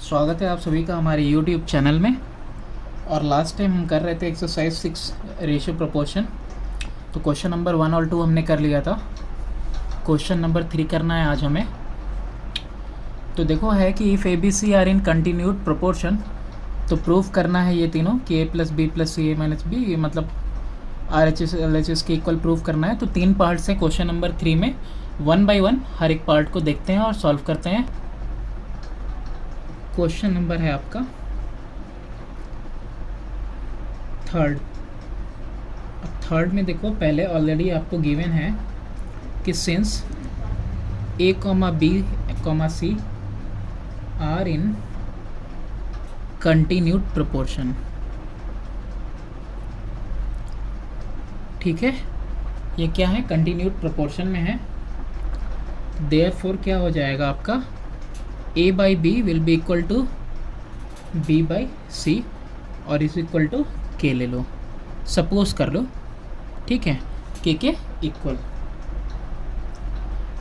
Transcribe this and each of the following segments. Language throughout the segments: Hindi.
स्वागत है आप सभी का हमारे YouTube चैनल में। और लास्ट टाइम हम कर रहे थे एक्सरसाइज 6 रेशियो प्रोपोर्शन। तो क्वेश्चन नंबर 1 और 2 हमने कर लिया था। क्वेश्चन नंबर 3 करना है आज हमें। तो देखो है कि if A B C are in continued proportion, तो प्रूफ करना है ये तीनों कि a plus B plus C A minus B, मतलब R H S L H S के इक्वल प्रूफ करना है। तो 3 पार्ट से क्वेश्चन नंबर 3 में 1 बाई 1 हर एक पार्ट को देखते हैं और सॉल्व करते हैं। क्वेश्चन नंबर है आपका 3rd। अब 3rd में देखो, पहले ऑलरेडी आपको गिवन है कि since a, b, c are in continued proportion, ठीक है, ये क्या है, कंटिन्यूड प्रोपोर्शन में है। देयरफॉर क्या हो जाएगा आपका, a by B will be equal to b by C और इज इक्वल टू k ले लो, सपोज कर लो, ठीक है, k के इक्वल।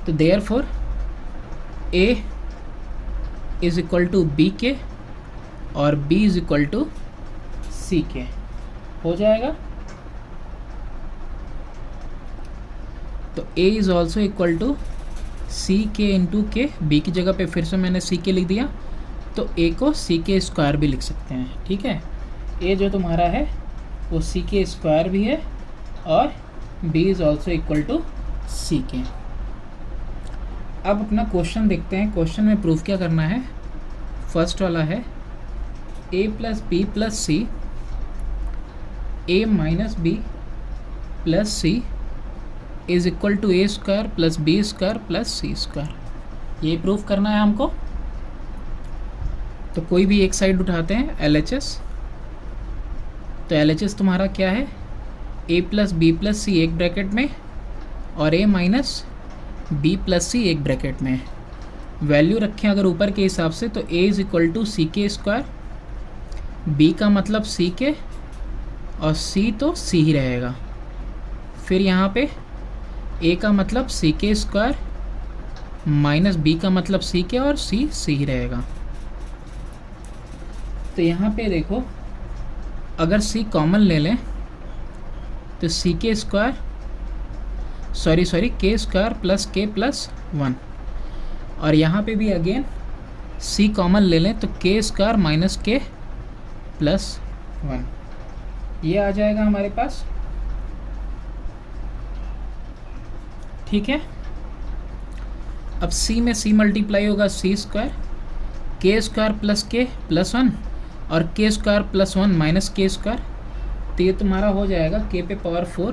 तो therefore a is equal to B K और b is equal to C K हो जाएगा। तो a is also equal to C K into के, बी की जगह पे फिर से मैंने सी के लिख दिया, तो a को सी के स्क्वायर भी लिख सकते हैं, ठीक है। a जो तुम्हारा है वो सी के स्क्वायर भी है और b is also equal to C K. अब अपना क्वेश्चन देखते हैं। क्वेश्चन में प्रूफ क्या करना है। फर्स्ट वाला है a plus B plus C, a minus B plus C is equal to A square plus B square plus C square. ये प्रूफ करना है हमको। तो कोई भी एक साइड उठाते हैं, LHS। तो LHS तुम्हारा क्या है, a प्लस बी प्लस सी एक ब्रैकेट में और a माइनस बी प्लस सी एक ब्रैकेट में। वैल्यू रखें अगर ऊपर के हिसाब से, तो a is equal to C के स्क्वायर, b का मतलब सी के और c तो c ही रहेगा। फिर यहाँ पे a का मतलब सी के स्क्वायर माइनस b का मतलब सी के और c ही रहेगा। तो यहाँ पे देखो, अगर c कॉमन ले लें तो सी के स्क्वायर के स्क्वायर प्लस के प्लस 1, और यहाँ पे भी अगेन c कॉमन ले लें तो के स्क्वायर माइनस के प्लस 1, ये आ जाएगा हमारे पास, ठीक है। अब c में c मल्टीप्लाई होगा सी स्क्वायर, के स्क्वायर प्लस के प्लस 1 और के स्क्वायर प्लस 1 माइनस के स्क्वायर। तो ये तुम्हारा हो जाएगा k पे पावर 4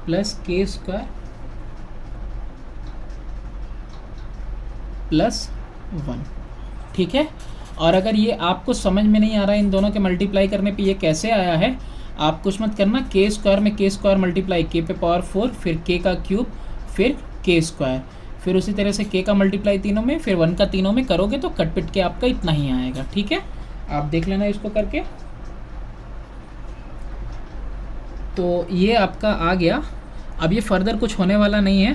प्लस के स्क्वायर प्लस 1, ठीक है। और अगर ये आपको समझ में नहीं आ रहा है इन दोनों के मल्टीप्लाई करने पे ये कैसे आया है, आप कुछ मत करना, के स्क्वायर में के स्क्वायर मल्टीप्लाई k पे पावर 4, फिर k का क्यूब, फिर के स्क्वायर, फिर उसी तरह से k का मल्टीप्लाई तीनों में, फिर 1 का तीनों में करोगे तो कट पिट के आपका इतना ही आएगा, ठीक है। आप देख लेना इसको करके। तो ये आपका आ गया। अब ये फर्दर कुछ होने वाला नहीं है,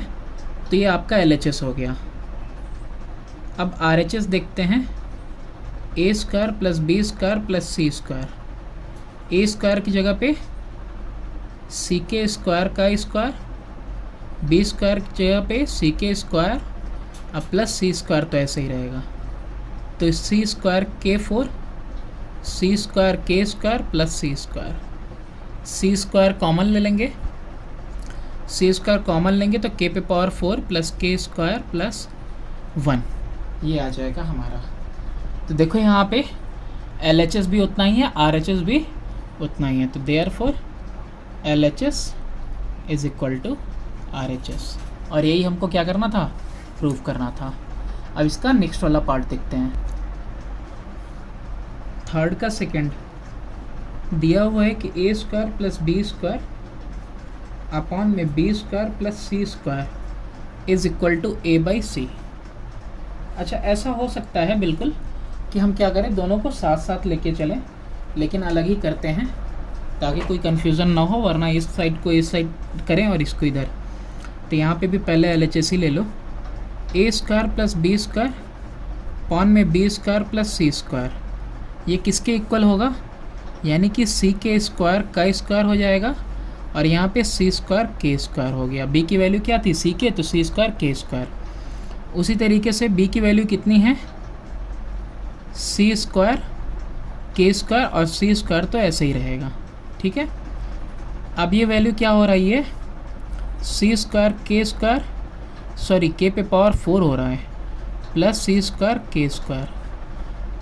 तो ये आपका LHS हो गया। अब RHS देखते हैं, a square plus B square plus C square. a square की जगह पे सी के स्क्वायर का स्क्वायर, बी स्क्वायर की जगह पे सी के स्क्वायर अब प्लस सी स्क्वायर, तो ऐसे ही रहेगा। तो सी स्क्वायर के 4, सी स्क्वायर के square plus C square. C square common ले लेंगे, सी स्क्वायर कॉमन लेंगे तो के पे पावर 4 प्लस के स्क्वायर प्लस 1, ये आ जाएगा हमारा। तो देखो यहाँ पे LHS भी उतना ही है, RHS भी उतना ही है। तो therefore LHS is equal to RHS, और यही हमको क्या करना था, प्रूफ करना था। अब इसका नेक्स्ट वाला पार्ट देखते हैं। 3rd का सेकंड दिया हुआ है कि a square plus B square upon में B square plus C square is equal to a by C. अच्छा, ऐसा हो सकता है बिल्कुल कि हम क्या करें, दोनों को साथ साथ लेके चलें, लेकिन अलग ही करते हैं ताकि कोई कन्फ्यूज़न ना हो, वरना इस साइड को इस साइड करें और इसको इधर। तो यहाँ पे भी पहले LHS ही ले लो, A square plus B square upon में B square plus C square, ये किसके इक्वल होगा, यानी कि सी के स्क्वायर का स्क्वायर हो जाएगा और यहाँ पे सी स्क्वायर के स्क्वायर हो गया। बी की वैल्यू क्या थी, सी के, तो सी स्क्वायर के स्क्वायर। उसी तरीके से बी की वैल्यू कितनी है, सी स्क्वायर के स्क्वायर और सी स्क्वायर तो ऐसे ही रहेगा, ठीक है। अब ये वैल्यू क्या हो रही है, सी स्क्वायर के स्क्वायर, सॉरी के पे पावर 4 हो रहा है, प्लस सी स्क्वायर के स्क्वायर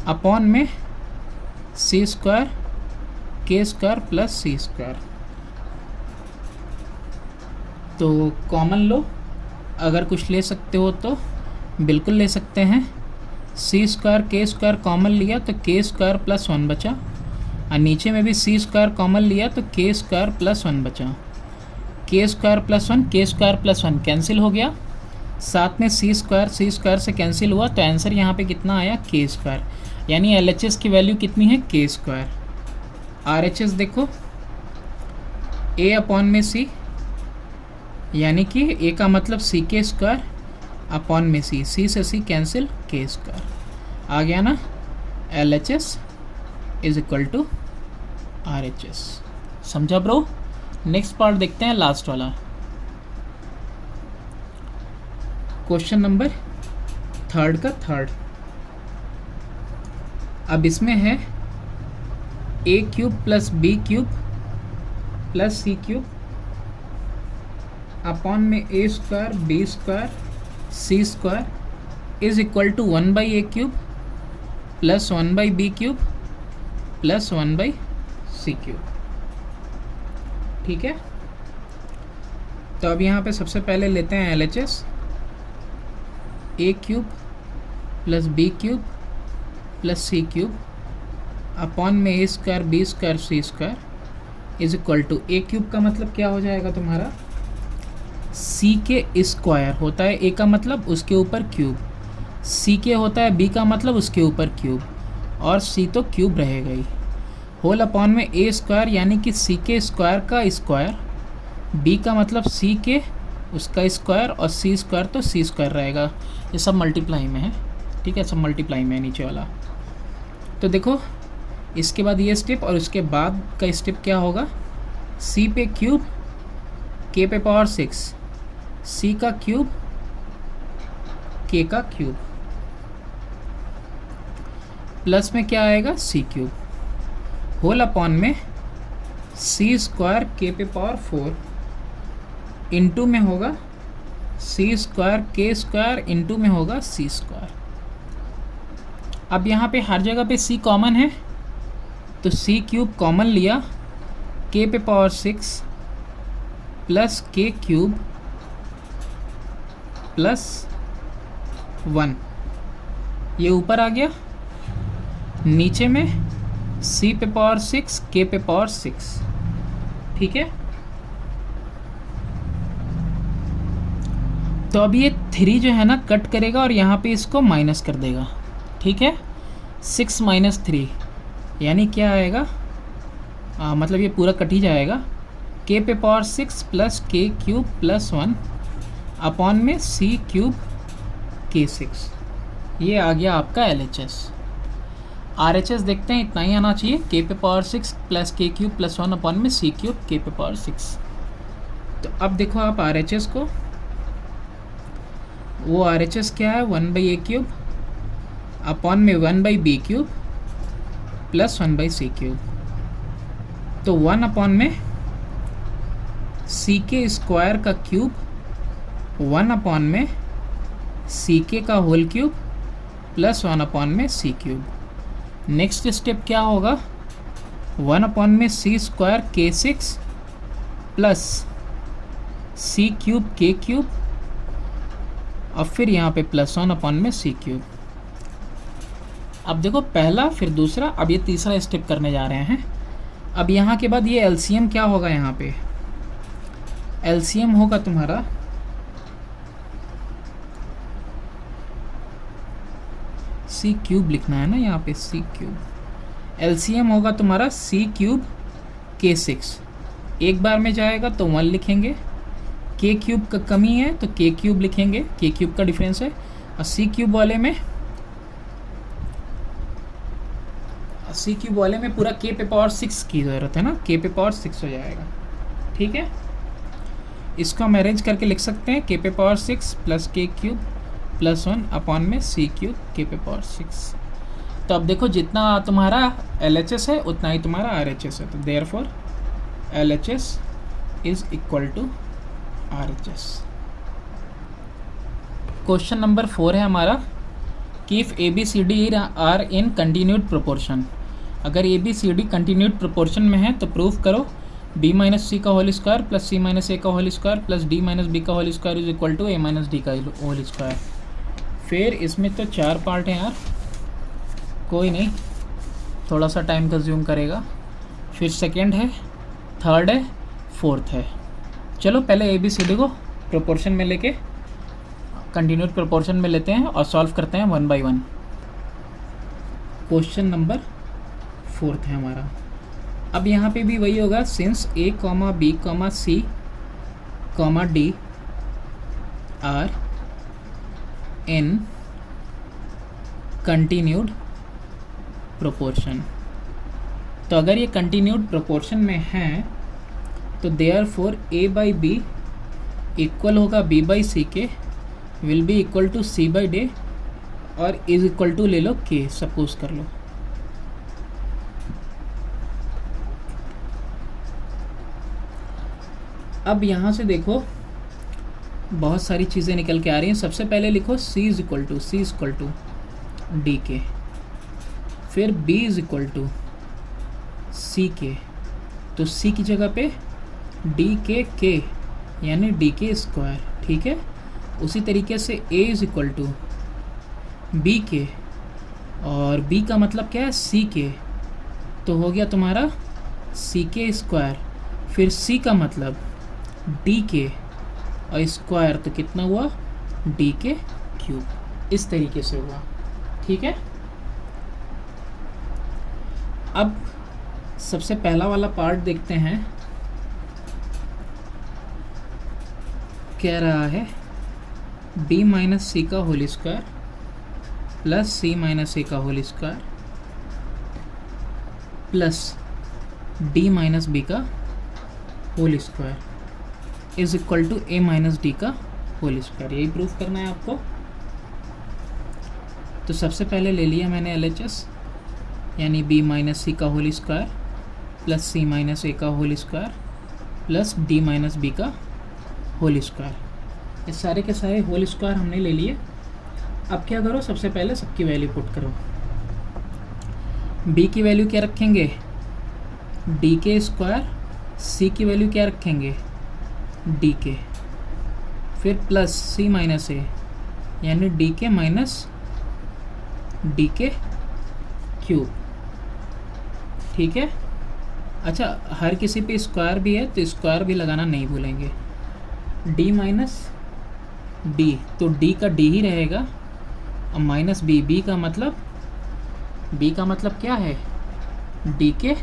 अपॉन में सी स्क्वायर के स्क्वायर प्लस सी स्क्वायर। तो कॉमन लो, अगर कुछ ले सकते हो तो बिल्कुल ले सकते हैं। सी स्क्वायर के स्क्वायर कॉमन लिया तो के स्क्वायर प्लस 1 बचा, और नीचे में भी सी स्क्वायर कॉमन लिया तो के स्क्वायर प्लस 1 बचा। के स्क्वायर प्लस 1, के स्क्वायर प्लस 1 कैंसिल हो गया, साथ में सी स्क्वायर से कैंसिल हुआ, तो आंसर यहाँ पे कितना आया, के स्क्वायर। यानी LHS की वैल्यू कितनी है, के स्क्वायर। RHS देखो, A अपॉन में सी, यानी कि A का मतलब सी के स्क्वायर अपॉन में सी, सी से सी कैंसिल, के स्क्वायर आ गया ना। LHS is equal to RHS। समझा ब्रो। नेक्स्ट पार्ट देखते हैं, लास्ट वाला क्वेश्चन नंबर 3 का 3। अब इसमें है a cube plus B cube plus C cube upon में a square B square C square is equal to 1/a cube plus 1/b cube plus 1/c cube, ठीक है। तो अब यहाँ पे सबसे पहले लेते हैं LHS, a cube plus B cube plus C cube upon में a square B square C square is equal to a cube का मतलब क्या हो जाएगा तुम्हारा, c के स्क्वायर होता है a का मतलब उसके ऊपर क्यूब, c के होता है b का मतलब उसके ऊपर क्यूब, और c तो क्यूब रहेगा ही, होल अपॉन में a स्क्वायर यानी कि c के स्क्वायर का स्क्वायर, b का मतलब c के उसका स्क्वायर, और c स्क्वायर तो c स्क्वायर रहेगा। ये सब मल्टीप्लाई में है, ठीक है, सब मल्टीप्लाई में है नीचे वाला। तो देखो इसके बाद ये स्टेप और उसके बाद का स्टेप क्या होगा, c पे क्यूब k पे पावर 6, c का क्यूब k का क्यूब, प्लस में क्या आएगा c क्यूब, होल अपॉन में c स्क्वायर k पे पावर 4 इंटू में होगा c square k square into में होगा c स्क्वायर। अब यहाँ पे हर जगह पे c कॉमन है, तो c क्यूब कॉमन लिया, k पे power 6 plus k cube plus 1, ये ऊपर आ गया, नीचे में c पे पावर 6 k पे पावर 6, ठीक है। तो अब ये 3 जो है ना कट करेगा और यहाँ पे इसको माइनस कर देगा, ठीक है। 6 माइनस 3 यानी क्या आएगा, मतलब ये पूरा कट ही जाएगा, k पे power 6 plus k cube plus 1 upon में c क्यूब k 6, ये आ गया आपका LHS। RHS देखते हैं, इतना ही आना चाहिए, k पे power 6 plus k cube plus 1 upon में c क्यूब k पे पावर 6। तो अब देखो आप RHS को, वो RHS क्या है, 1/a क्यूब अपॉन में 1/b cube plus 1/c cube, तो 1 अपॉन में c के स्क्वायर का क्यूब, 1 अपॉन में c के का होल क्यूब प्लस 1 अपॉन में c क्यूब। नेक्स्ट स्टेप क्या होगा, 1 अपॉन में c square k 6 plus c cube k cube, और फिर यहाँ पे प्लस 1 अपॉन में c क्यूब। अब देखो पहला फिर दूसरा, अब ये तीसरा स्टेप करने जा रहे हैं। अब यहाँ के बाद ये LCM क्या होगा, यहाँ पे LCM होगा तुम्हारा c क्यूब लिखना है ना यहाँ पे, c क्यूब, LCM होगा तुम्हारा c क्यूब k 6, एक बार में जाएगा तो 1 लिखेंगे, k क्यूब का कमी है तो k क्यूब लिखेंगे, k क्यूब का डिफरेंस है, और c क्यूब वाले में सी क्यूब वाले में पूरा के पे पावर 6 की ज़रूरत है ना, के पे पावर 6 हो जाएगा। ठीक है, इसको हम अरेंज करके लिख सकते हैं के पे पावर 6 प्लस के क्यूब प्लस 1 अपॉन में सी क्यूब के पे पावर 6। तो अब देखो जितना तुम्हारा LHS है उतना ही तुम्हारा RHS है, तो therefore LHS is equal to RHS। Question number 4 है हमारा कि इफ़ ABCD are in continued proportion. अगर ABCD कंटिन्यूड प्रोपोर्शन में है तो प्रूव करो b माइनस सी का whole square plus C minus A का whole square plus D minus B का whole square is equal to A minus D का होल स्क्वायर। फिर इसमें तो 4 पार्ट हैं यार, कोई नहीं, थोड़ा सा टाइम कंज्यूम करेगा। फिर सेकेंड है, थर्ड है, फोर्थ है। चलो पहले ABCD को प्रोपोर्शन में लेके कंटिन्यूड प्रोपोर्शन में लेते हैं और सॉल्व करते हैं 1 बाई 1। क्वेश्चन नंबर 4 है हमारा। अब यहाँ पे भी वही होगा, since A, B, C, D are in continued proportion. तो अगर ये कंटिन्यूड प्रोपोर्शन में है तो therefore A by B equal होगा B बाई C के, will be equal to C by D और इज इक्वल टू ले लो K, सपोज कर लो। अब यहाँ से देखो बहुत सारी चीज़ें निकल के आ रही हैं। सबसे पहले लिखो C is equal to D K, फिर B is equal to C K, तो C की जगह पे डी के यानी डी के स्क्वायर। ठीक है, उसी तरीके से A is equal to B K और B का मतलब क्या है C के, तो हो गया तुम्हारा C के स्क्वायर। फिर C का मतलब डी के और स्क्वायर, तो कितना हुआ डी के क्यूब। इस तरीके से हुआ। ठीक है, अब सबसे पहला वाला पार्ट देखते हैं। कह रहा है b माइनस सी का whole square plus C minus A का whole square plus d minus B का whole square is equal to a minus D का होल स्क्वायर। यही प्रूफ करना है आपको। तो सबसे पहले ले लिया मैंने LHS, यानी b माइनस सी का whole square plus C minus A का whole square plus d minus B का होल स्क्वायर। ये सारे के सारे होल स्क्वायर हमने ले लिए। अब क्या करो, सबसे पहले सबकी वैल्यू पुट करो। b की वैल्यू क्या रखेंगे, डी के स्क्वायर, c की वैल्यू क्या रखेंगे, डी के, फिर प्लस c माइनस ए यानी डी के माइनस डी के क्यूब। ठीक है, अच्छा हर किसी पे स्क्वायर भी है तो स्क्वायर भी लगाना नहीं भूलेंगे। d माइनस डी, तो d का d ही रहेगा और माइनस b, b का मतलब क्या है, d के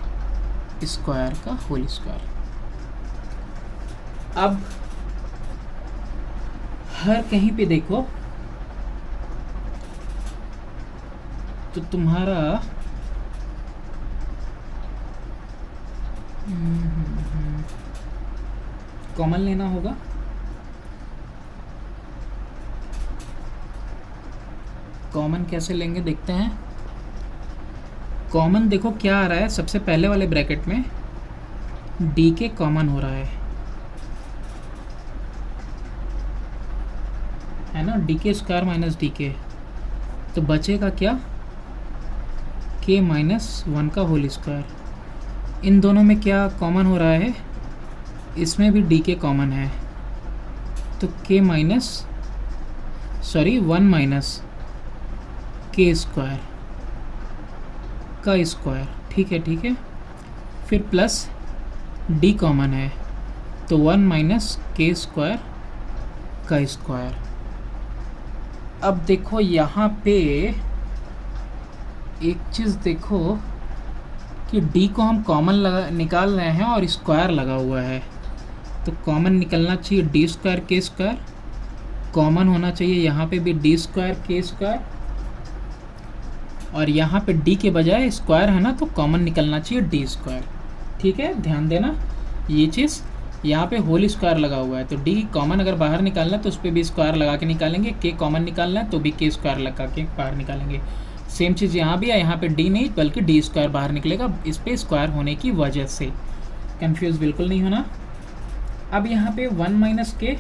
स्क्वायर का होल स्क्वायर। अब हर कहीं पे देखो तो तुम्हारा कॉमन लेना होगा। कॉमन कैसे लेंगे देखते हैं। कॉमन देखो क्या आ रहा है, सबसे पहले वाले ब्रैकेट में डी के कॉमन हो रहा है ना, डी के स्क्वायर माइनस डी के, तो बचेगा क्या, के माइनस 1 का होल स्क्वायर। इन दोनों में क्या कॉमन हो रहा है, इसमें भी डी के कॉमन है, तो के माइनस 1 माइनस के स्क्वायर का स्क्वायर। ठीक है, फिर प्लस डी कॉमन है तो 1 माइनस के स्क्वायर का स्क्वायर। अब देखो यहाँ पे एक चीज़ देखो कि d को हम कॉमन निकाल रहे हैं और स्क्वायर लगा हुआ है, तो कॉमन निकलना चाहिए डी स्क्वायर के स्क्वायर, कॉमन होना चाहिए यहाँ पे भी डी स्क्वायर के स्क्वायर और यहाँ पे डी के बजाय स्क्वायर है ना, तो कॉमन निकलना चाहिए डी स्क्वायर। ठीक है, ध्यान देना ये चीज़। यहाँ पे होल स्क्वायर लगा हुआ है, तो डी कॉमन अगर बाहर निकालना है तो उस पर भी स्क्वायर लगा के निकालेंगे, के कॉमन निकालना है तो भी के स्क्वायर लगा के बाहर निकालेंगे। सेम चीज़ यहाँ भी है, यहाँ पे डी नहीं बल्कि डी स्क्वायर बाहर निकलेगा, इस पर स्क्वायर होने की वजह से। कंफ्यूज बिल्कुल नहीं होना। अब यहाँ पे 1 माइनस के,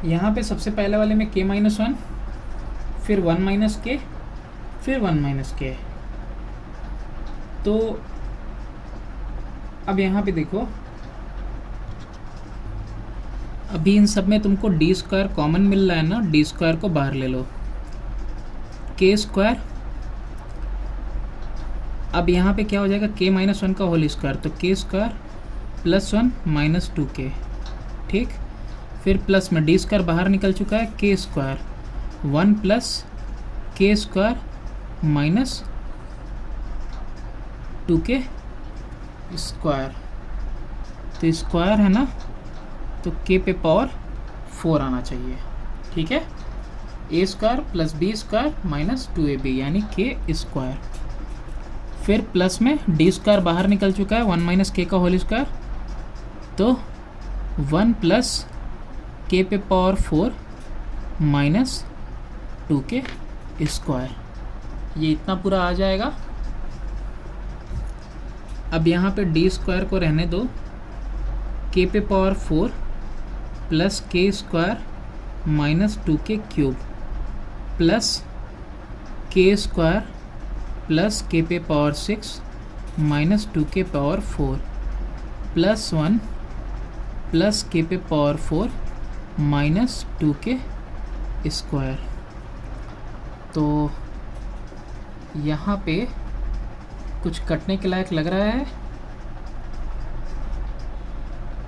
यहाँ पे सबसे पहले वाले में के माइनस 1, फिर 1 माइनस के, फिर 1 माइनस के। तो अब यहाँ पे देखो, अभी इन सब में तुमको डी स्क्वायर कॉमन मिल रहा है ना, डी स्क्वायर को बाहर ले लो, के स्क्वायर। अब यहाँ पे क्या हो जाएगा, के माइनस 1 का होल स्क्वायर, तो के स्क्वायर प्लस 1 माइनस 2k। ठीक, फिर प्लस में डी स्क्वायर बाहर निकल चुका है, के स्क्वायर 1 प्लस के स्क्वायर माइनस 2k स्क्वायर। तो स्क्वायर है ना, तो k पे पावर 4 आना चाहिए। ठीक है, A square plus B square minus 2ab यानी के स्क्वायर। फिर प्लस में डी स्क्वायर बाहर निकल चुका है, 1 माइनस के का होल स्क्वायर, तो 1 प्लस के पे पावर 4 माइनस 2k स्क्वायर। ये इतना पूरा आ जाएगा। अब यहाँ पे डी स्क्वायर को रहने दो, के पे पावर 4 प्लस के square minus 2k cube plus के स्क्वायर प्लस के पे power 6 minus 2k power 4 plus 1 plus के पे पावर 4 माइनस 2k स्क्वायर। तो यहाँ पे कुछ कटने के लायक लग रहा है।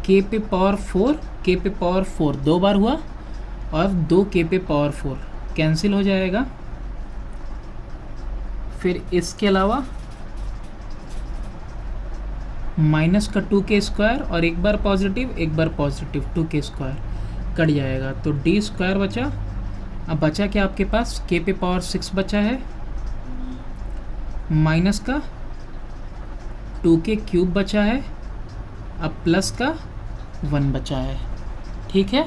के पे पावर 4, के पे पावर 4 दो बार हुआ और 2 के पे पावर 4 कैंसिल हो जाएगा। फिर इसके अलावा माइनस का 2k स्क्वायर और एक बार पॉजिटिव 2k स्क्वायर कट जाएगा, तो डी स्क्वायर बचा। अब बचा क्या आपके पास, के पे पावर 6 बचा है, माइनस का 2k क्यूब बचा है, अब प्लस का 1 बचा है। ठीक है,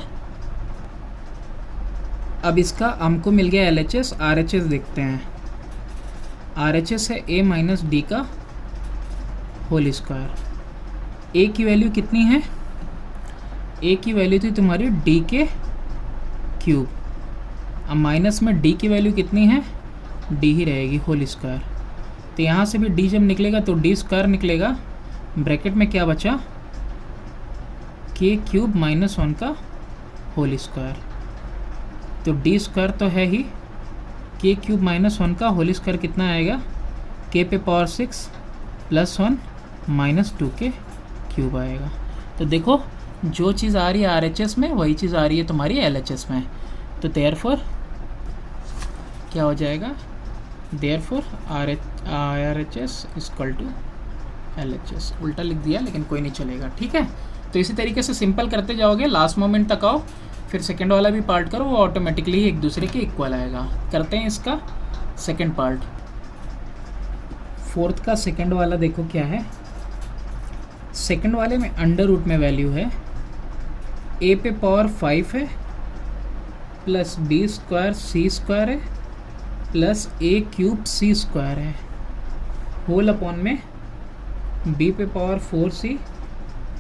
अब इसका हमको मिल गया LHS। RHS देखते हैं। RHS है a माइनस डी का होल स्क्वायर। a की वैल्यू कितनी है, a की वैल्यू थी तुम्हारी d के क्यूब। अब माइनस में d की वैल्यू कितनी है, d ही रहेगी होल स्क्वायर। तो यहाँ से भी d जब निकलेगा तो d स्क्वायर निकलेगा, ब्रैकेट में क्या बचा, k क्यूब माइनस 1 का होल स्क्वायर। तो d स्क्वायर तो है ही, k क्यूब माइनस 1 का होल स्क्वायर कितना आएगा, k पे power 6 plus 1 minus 2k cube आएगा। तो देखो जो चीज़ आ रही है RHS में वही चीज़ आ रही है तुम्हारी LHS में। तो देयरफॉर क्या हो जाएगा, therefore RHS equal to LHS। उल्टा लिख दिया लेकिन कोई नहीं चलेगा। ठीक है, तो इसी तरीके से सिंपल करते जाओगे, लास्ट मोमेंट तक आओ, फिर सेकेंड वाला भी पार्ट करो, वो ऑटोमेटिकली एक दूसरे के इक्वल आएगा। करते हैं इसका सेकेंड पार्ट। फोर्थ का सेकेंड वाला देखो क्या है। सेकेंड वाले में अंडर रूट में वैल्यू है, a पे पावर 5 है plus b square c square है plus a cube c square है, होल अपॉन में b पे पावर 4c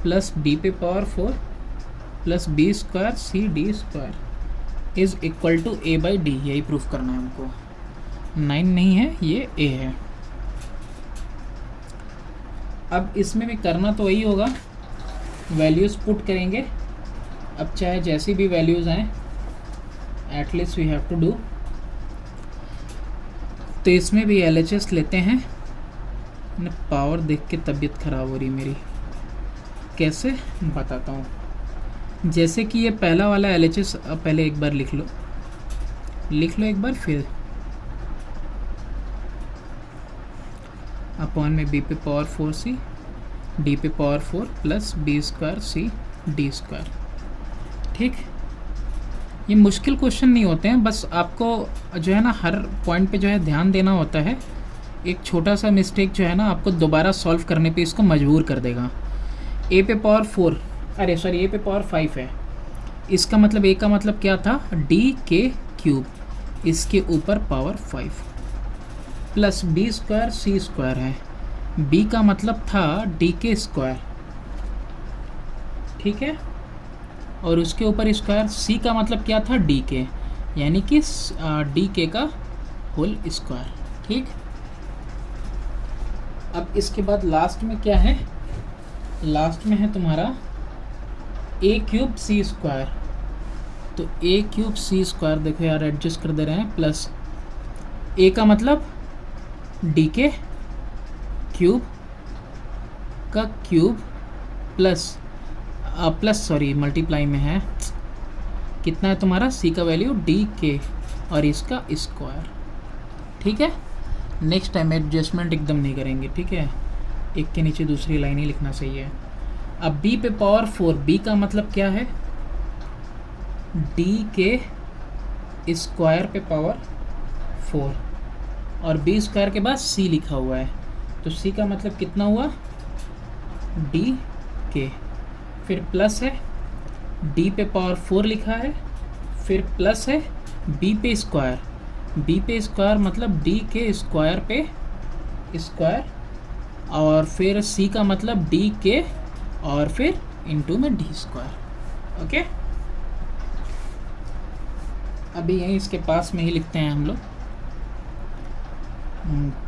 प्लस d पे power 4 plus b square c d square is equal to a by D. यही प्रूफ करना है हमको। 9 नहीं है, ये a है। अब इसमें भी करना तो वही होगा, वैल्यूज़ पुट करेंगे। अब चाहे जैसी भी वैल्यूज़ आएँ, at least we have to do. तो इसमें भी LHS लेते हैं। पावर देख के तबीयत ख़राब हो रही मेरी, कैसे बताता हूँ। जैसे कि ये पहला वाला LHS, पहले एक बार लिख लो एक बार, फिर अपॉन में b पे पावर 4c d पे power 4 plus b square c d square. ठीक, ये मुश्किल क्वेश्चन नहीं होते हैं, बस आपको जो है ना हर पॉइंट पे जो है ध्यान देना होता है। एक छोटा सा मिस्टेक जो है ना आपको दोबारा सॉल्व करने पे इसको मजबूर कर देगा। ए पे पावर 4, अरे सॉरी ए पे पावर 5 है, इसका मतलब ए का मतलब क्या था, डी के क्यूब, इसके ऊपर power 5 plus B square C square है, बी का मतलब था डी के स्क्वायर, ठीक है, और उसके ऊपर स्क्वायर, सी का मतलब क्या था, डी के, यानी कि डी के का होल स्क्वायर, ठीक। अब इसके बाद लास्ट में क्या है, लास्ट में है तुम्हारा ए क्यूब सी स्क्वायर। तो ए क्यूब सी स्क्वायर, देखो यार एडजस्ट कर दे रहे हैं, प्लस ए का मतलब डी के क्यूब का क्यूब प्लस सॉरी मल्टीप्लाई में है, कितना है तुम्हारा, सी का वैल्यू डी के और इसका स्क्वायर, ठीक है। नेक्स्ट टाइम एडजस्टमेंट एकदम नहीं करेंगे, ठीक है, एक के नीचे दूसरी लाइन ही लिखना सही है। अब बी पे पावर 4, बी का मतलब क्या है, डी के स्क्वायर पे पावर 4 और बी स्क्वायर के बाद सी लिखा हुआ है, तो सी का मतलब कितना हुआ, डी के, फिर प्लस है डी पे पावर 4 लिखा है, फिर प्लस है बी पे स्क्वायर, बी पे स्क्वायर मतलब डी के स्क्वायर पे स्क्वायर, और फिर सी का मतलब डी के और फिर इनटू में डी स्क्वायर, ओके। अभी यहीं इसके पास में ही लिखते हैं हम लोग,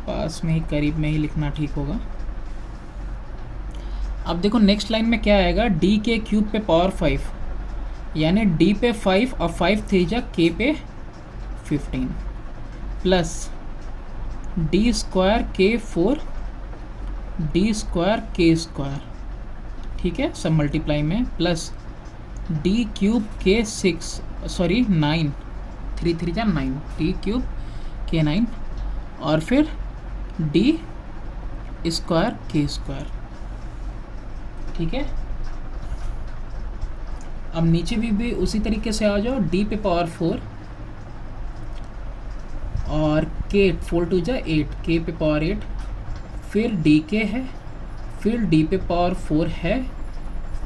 पास में ही करीब में ही लिखना ठीक होगा। अब देखो नेक्स्ट लाइन में क्या आएगा, डी के क्यूब पे पावर 5, यानी डी पे 5 और 5 3 जा के पे 15 प्लस डी स्क्वायर के 4 डी स्क्वायर के स्क्वायर, ठीक है, सब मल्टीप्लाई में, प्लस डी क्यूब के 6 सॉरी 9 3 3 जा 9 डी क्यूब के 9 और फिर डी स्क्वायर के स्क्वायर, ठीक है। अब नीचे भी उसी तरीके से आ जाओ, डी पे पावर 4 और के 4 2 जा 8 के पे पावर 8, फिर डी के है, फिर डी पे पावर 4 है,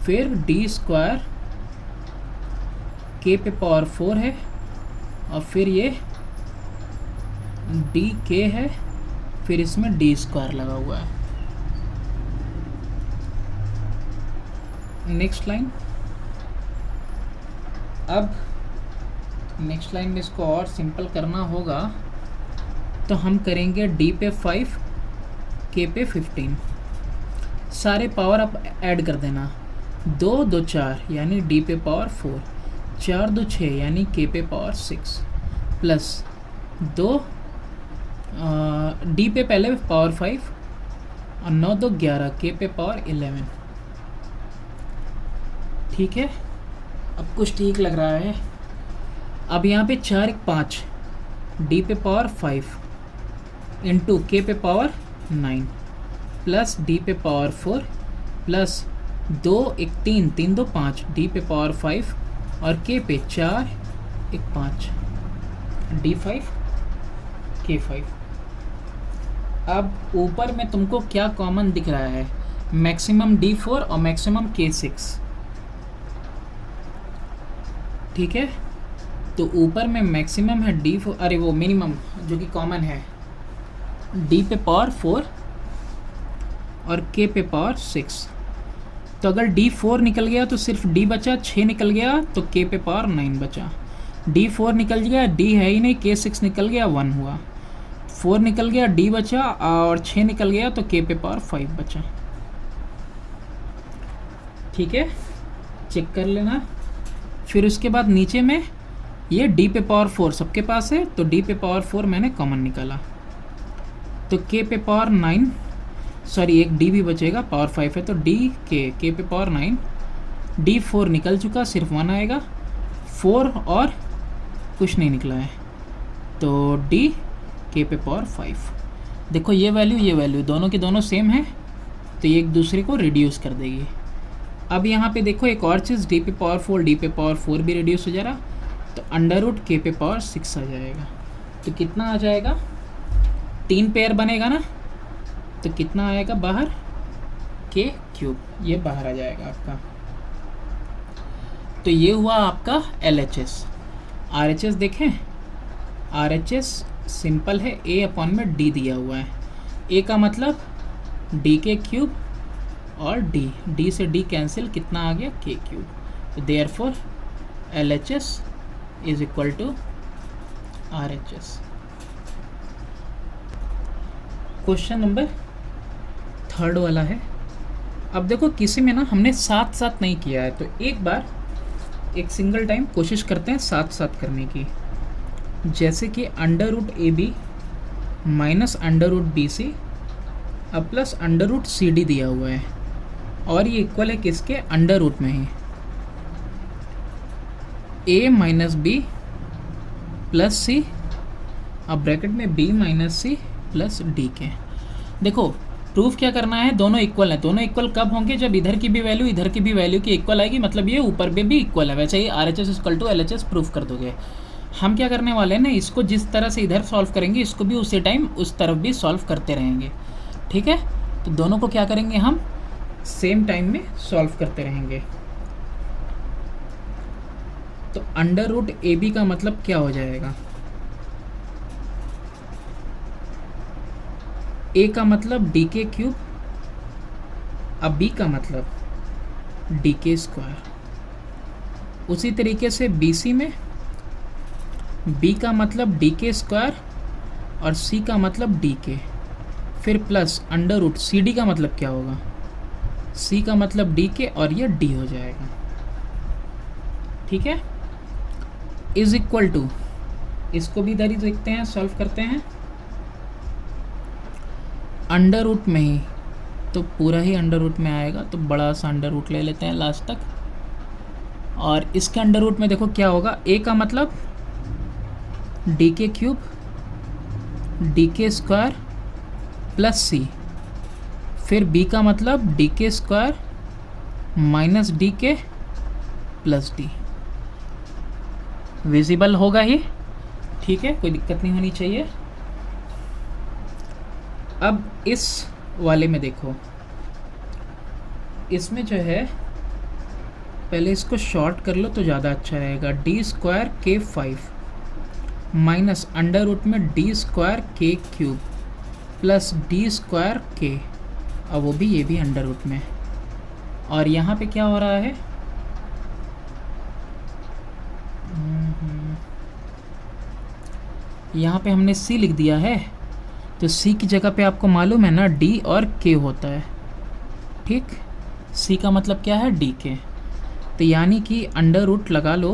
फिर डी स्क्वायर के पे पावर 4 है और फिर ये डी के है, फिर इसमें डी स्क्वायर लगा हुआ है। नेक्स्ट लाइन, अब नेक्स्ट लाइन में इसको और सिंपल करना होगा, तो हम करेंगे डी पे 5 के पे 15, सारे पावर आप ऐड कर देना, 2 2 4 यानी डी पे पावर 4, 4 2 6 यानी के पे पावर 6 प्लस 2 डी पे पहले पावर 5 और 9 2 11 के पे पावर 11, ठीक है। अब कुछ ठीक लग रहा है। अब यहाँ पे 4 1 5 डी पे पावर 5 इंटू के पे पावर 9 प्लस डी पे पावर 4 प्लस 2 1 3 3 2 5 डी पे पावर 5 और के पे 4 1 5 डी 5 के 5। अब ऊपर में तुमको क्या कॉमन दिख रहा है, मैक्सिमम D4 और मैक्सिमम K6, ठीक है। तो ऊपर में मैक्सिमम है D4, अरे वो मिनिमम जो कि कॉमन है D पे पावर 4 और K पे पावर 6। तो अगर D4 निकल गया तो सिर्फ D बचा, 6 निकल गया तो K पे पावर 9 बचा, D4 निकल गया, D है ही नहीं, K6 निकल गया 1 हुआ, 4 निकल गया, D बचा और 6 निकल गया तो K पे पावर 5 बचा, ठीक है, चेक कर लेना। फिर उसके बाद नीचे में ये D पे पावर 4 सबके पास है, तो D पे पावर 4 मैंने कॉमन निकाला, तो K पे पावर 9 सॉरी एक D भी बचेगा, पावर 5 है तो K पे पावर 9, D4 निकल चुका, सिर्फ 1 आएगा, 4 और कुछ नहीं निकला है, तो K पे पावर 5। देखो ये वैल्यू दोनों के दोनों सेम है, तो ये एक दूसरे को रिड्यूस कर देगी। अब यहाँ पे देखो एक और चीज़, D पे पावर 4 भी रिड्यूस हो जा रहा, तो अंडर रूट के पे पावर 6 आ जाएगा। तो कितना आ जाएगा, 3 पेयर बनेगा ना, तो कितना आएगा बाहर, के क्यूब, ये बाहर आ जाएगा आपका। तो ये हुआ आपका LHS। RHS देखें, RHS सिंपल है, A अपॉन में D दिया हुआ है। A का मतलब D के क्यूब और D से D कैंसिल, कितना आ गया, के क्यूब। तो therefore LHS is equal to RHS। Question number 3 वाला है। अब देखो किसी में ना हमने साथ साथ नहीं किया है, तो एक बार एक सिंगल टाइम कोशिश करते हैं साथ साथ करने की। जैसे कि अंडर रूट AB माइनस अंडर रूट BC अब प्लस अंडर रूट CD दिया हुआ है, और ये इक्वल है किसके, अंडर रूट में ही A minus B plus C, अब ब्रैकेट में B minus C plus D के। देखो प्रूफ क्या करना है, दोनों इक्वल है। दोनों इक्वल कब होंगे, जब इधर की भी वैल्यू इधर की भी वैल्यू की इक्वल आएगी, मतलब ये ऊपर में भी इक्वल है। वैसे ही RHS equal to LHS proof कर दोगे। हम क्या करने वाले हैं ना, इसको जिस तरह से इधर सॉल्व करेंगे, इसको भी उसी टाइम उस तरफ भी सॉल्व करते रहेंगे, ठीक है। तो दोनों को क्या करेंगे, हम सेम टाइम में सॉल्व करते रहेंगे। तो अंडर रूट AB का मतलब क्या हो जाएगा, A का मतलब D के क्यूब, अब B का मतलब D के स्क्वायर। उसी तरीके से BC में B का मतलब D के स्क्वायर और C का मतलब D के, फिर प्लस अंडर रूट CD का मतलब क्या होगा, C का मतलब D के, और ये D हो जाएगा, ठीक है। इज इक्वल टू, इसको भी इधर ही देखते हैं, सॉल्व करते हैं। अंडर रूट में ही, तो पूरा ही अंडर रूट में आएगा, तो बड़ा सा अंडर रूट ले लेते हैं लास्ट तक। और इसके अंडर रूट में देखो क्या होगा, A का मतलब D के क्यूब D के स्क्वायर प्लस C, फिर B का मतलब D के स्क्वायर माइनस D के प्लस D। विजिबल होगा ही, ठीक है, कोई दिक्कत नहीं होनी चाहिए। अब इस वाले में देखो, इसमें जो है पहले इसको शॉर्ट कर लो तो ज़्यादा अच्छा रहेगा। D स्क्वायर के 5 माइनस अंडर रूट में D स्क्वायर के क्यूब प्लस D स्क्वायर के, अब वो भी, ये भी अंडर रूट में। और यहाँ पे क्या हो रहा है, यहाँ पे हमने C लिख दिया है, तो C की जगह पे आपको मालूम है ना D और K होता है, ठीक। C का मतलब क्या है, D के। तो यानी कि अंडर रूट लगा लो,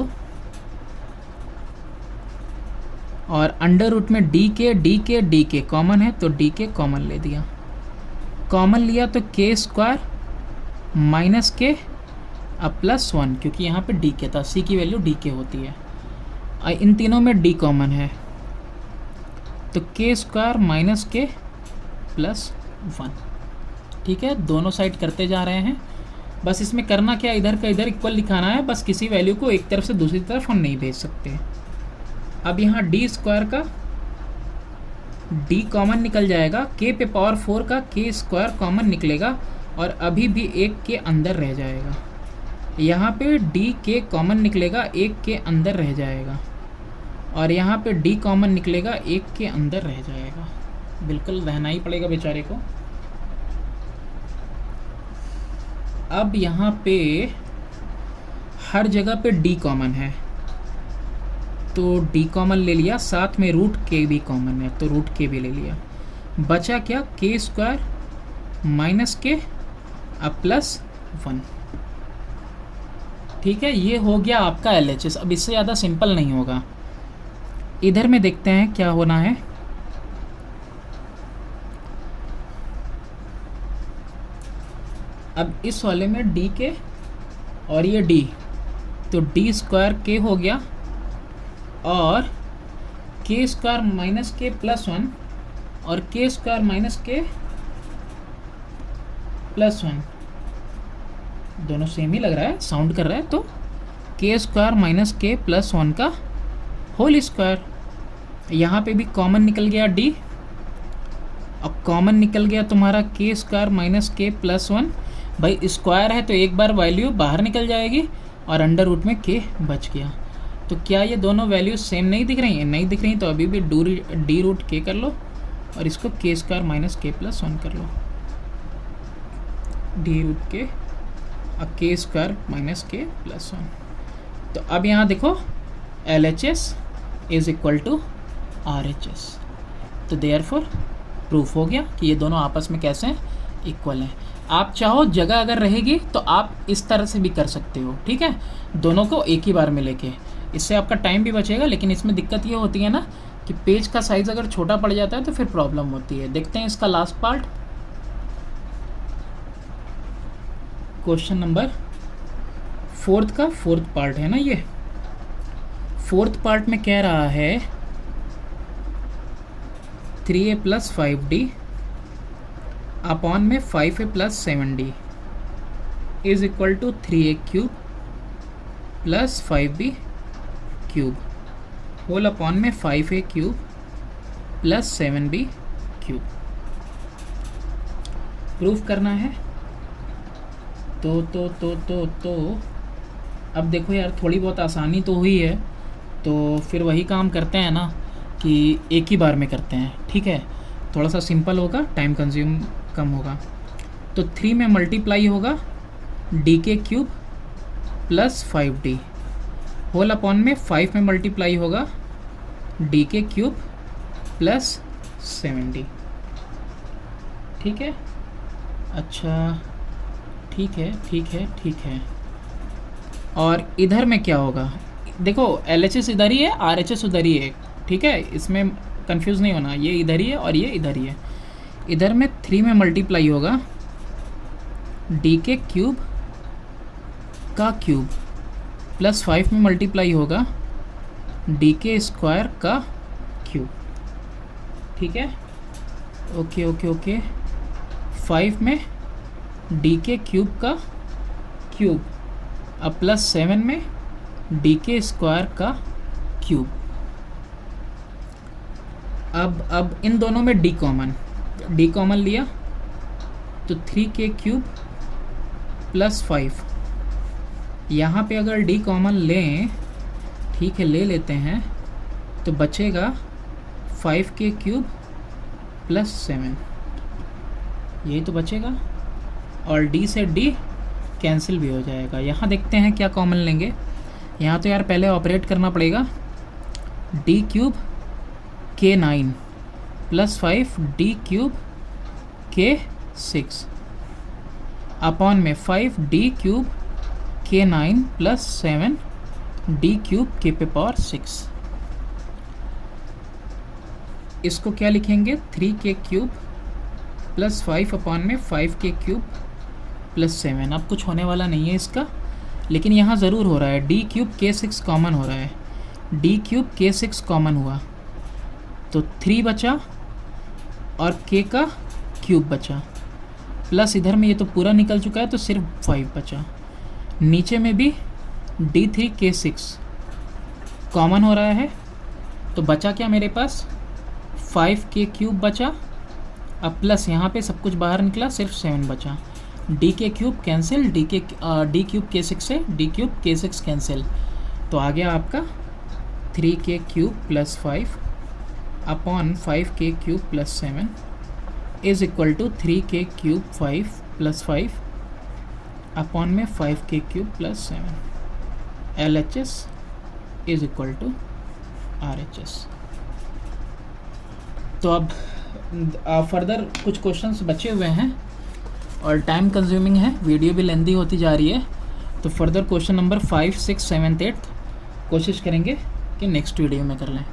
और अंडर रूट में D के कॉमन है, तो D के कॉमन ले दिया। कॉमन लिया तो K स्क्वायर माइनस के अब प्लस 1, क्योंकि यहाँ पे D के था, C की वैल्यू D के होती है। इन तीनों में D कॉमन है, तो के स्क्वायर माइनस के प्लस 1, ठीक है। दोनों साइड करते जा रहे हैं। बस इसमें करना क्या, इधर का इधर इक्वल दिखाना है, बस किसी वैल्यू को एक तरफ से दूसरी तरफ हम नहीं भेज सकते। अब यहाँ D स्क्वायर का D कॉमन निकल जाएगा, के पे पावर 4 का के स्क्वायर कॉमन निकलेगा, और अभी भी एक के अंदर रह जाएगा। यहाँ पे D के कॉमन निकलेगा, एक के अंदर रह जाएगा, और यहाँ पे D कॉमन निकलेगा, एक के अंदर रह जाएगा। बिल्कुल रहना ही पड़ेगा बेचारे को। अब यहाँ पे हर जगह पे D कॉमन है, तो D कॉमन ले लिया, साथ में रूट के भी कॉमन है, तो रूट के भी ले लिया। बचा क्या, के स्क्वायर माइनस के अब प्लस 1, ठीक है। ये हो गया आपका LHS। अब इससे ज़्यादा सिंपल नहीं होगा। इधर में देखते हैं क्या होना है। अब इस वाले में D के और ये D, तो D स्क्वायर के हो गया, और के स्क्वायर माइनस के प्लस 1 और के स्क्वायर माइनस के प्लस 1, दोनों सेम ही लग रहा है, साउंड कर रहा है। तो के स्क्वायर माइनस के प्लस 1 का होल स्क्वायर। यहाँ पे भी कॉमन निकल गया d, और कॉमन निकल गया तुम्हारा के स्क्वायर माइनस के प्लस 1। भाई स्क्वायर है तो एक बार वैल्यू बाहर निकल जाएगी और अंडर रूट में के बच गया। तो क्या ये दोनों वैल्यूज सेम नहीं दिख रही हैं? नहीं दिख रही, तो अभी भी डी रूट के कर लो और इसको के स्क्वायर माइनस के प्लस 1 कर लो। डी रूट के और के स्क्वायर माइनस के प्लस 1। तो अब यहाँ देखो LHS is equal to RHS। तो देयरफॉर प्रूफ हो गया कि ये दोनों आपस में कैसे हैं, इक्वल हैं। आप चाहो जगह अगर रहेगी तो आप इस तरह से भी कर सकते हो, ठीक है, दोनों को एक ही बार में लेके। इससे आपका टाइम भी बचेगा, लेकिन इसमें दिक्कत ये होती है ना कि पेज का साइज़ अगर छोटा पड़ जाता है तो फिर प्रॉब्लम होती है। देखते हैं इसका लास्ट पार्ट, क्वेश्चन नंबर 4 का 4th पार्ट है ना ये। 4th पार्ट में कह रहा है 3a प्लस 5d अपॉन में 5a plus 7d is equal to 3a cube plus 5b cube whole upon में 5a cube plus 7b cube. Proof करना है। तो अब देखो यार, थोड़ी बहुत आसानी तो हुई है, तो फिर वही काम करते हैं ना कि एक ही बार में करते हैं, ठीक है। थोड़ा सा सिंपल होगा, टाइम कंज्यूम कम होगा। तो 3 में मल्टीप्लाई होगा डी के cube plus 5d whole upon में 5 में मल्टीप्लाई होगा डी के क्यूब प्लस 7d, ठीक है। अच्छा ठीक है। और इधर में क्या होगा? देखो LHS इधर ही है, RHS उधर ही है, ठीक है, इसमें कंफ्यूज नहीं होना। ये इधर ही है और ये इधर ही है। इधर में 3 में मल्टीप्लाई होगा डी के क्यूब का क्यूब प्लस 5 में मल्टीप्लाई होगा डी के स्क्वायर का क्यूब, ठीक है। ओके 5 में डी के क्यूब का क्यूब अब प्लस 7 में डी के स्क्वायर का क्यूब। अब इन दोनों में डी कॉमन लिया तो 3k क्यूब प्लस 5। यहाँ पे अगर डी कॉमन लें, ठीक है, ले लेते हैं, तो बचेगा 5k क्यूब प्लस 7, यही तो बचेगा। और d से d कैंसिल भी हो जाएगा। यहाँ देखते हैं क्या कॉमन लेंगे। यहाँ तो यार पहले ऑपरेट करना पड़ेगा। डी क्यूब के 9 प्लस 5 डी क्यूब के 6 अपॉन में 5 डी क्यूब के 9 प्लस 7 डी क्यूब के पे पावर 6। इसको क्या लिखेंगे? 3k क्यूब प्लस 5 अपॉन में 5k क्यूब प्लस 7। अब कुछ होने वाला नहीं है इसका, लेकिन यहाँ ज़रूर हो रहा है। डी क्यूब के 6 कॉमन हो रहा है, डी क्यूब के 6 कॉमन हुआ तो 3 बचा और k का क्यूब बचा, प्लस इधर में ये तो पूरा निकल चुका है तो सिर्फ 5 बचा। नीचे में भी d3 k6 कॉमन हो रहा है, तो बचा क्या मेरे पास? 5k क्यूब बचा, अब प्लस यहाँ पे सब कुछ बाहर निकला, सिर्फ 7 बचा। डी के क्यूब कैंसिल, डी क्यूब के 6 से डी क्यूब के 6 कैंसिल, तो आ गया आपका 3k cube plus 5 upon 5k cube plus 7 is equal to 3k cube 5 plus 5 upon में 5k cube plus 7। LHS is equal to RHS। तो अब फर्दर कुछ क्वेश्चंस बचे हुए हैं और टाइम कंज्यूमिंग है, वीडियो भी लेंदी होती जा रही है, तो फर्दर क्वेश्चन नंबर 5, 6, 7, 8 कोशिश करेंगे कि नेक्स्ट वीडियो में कर लें।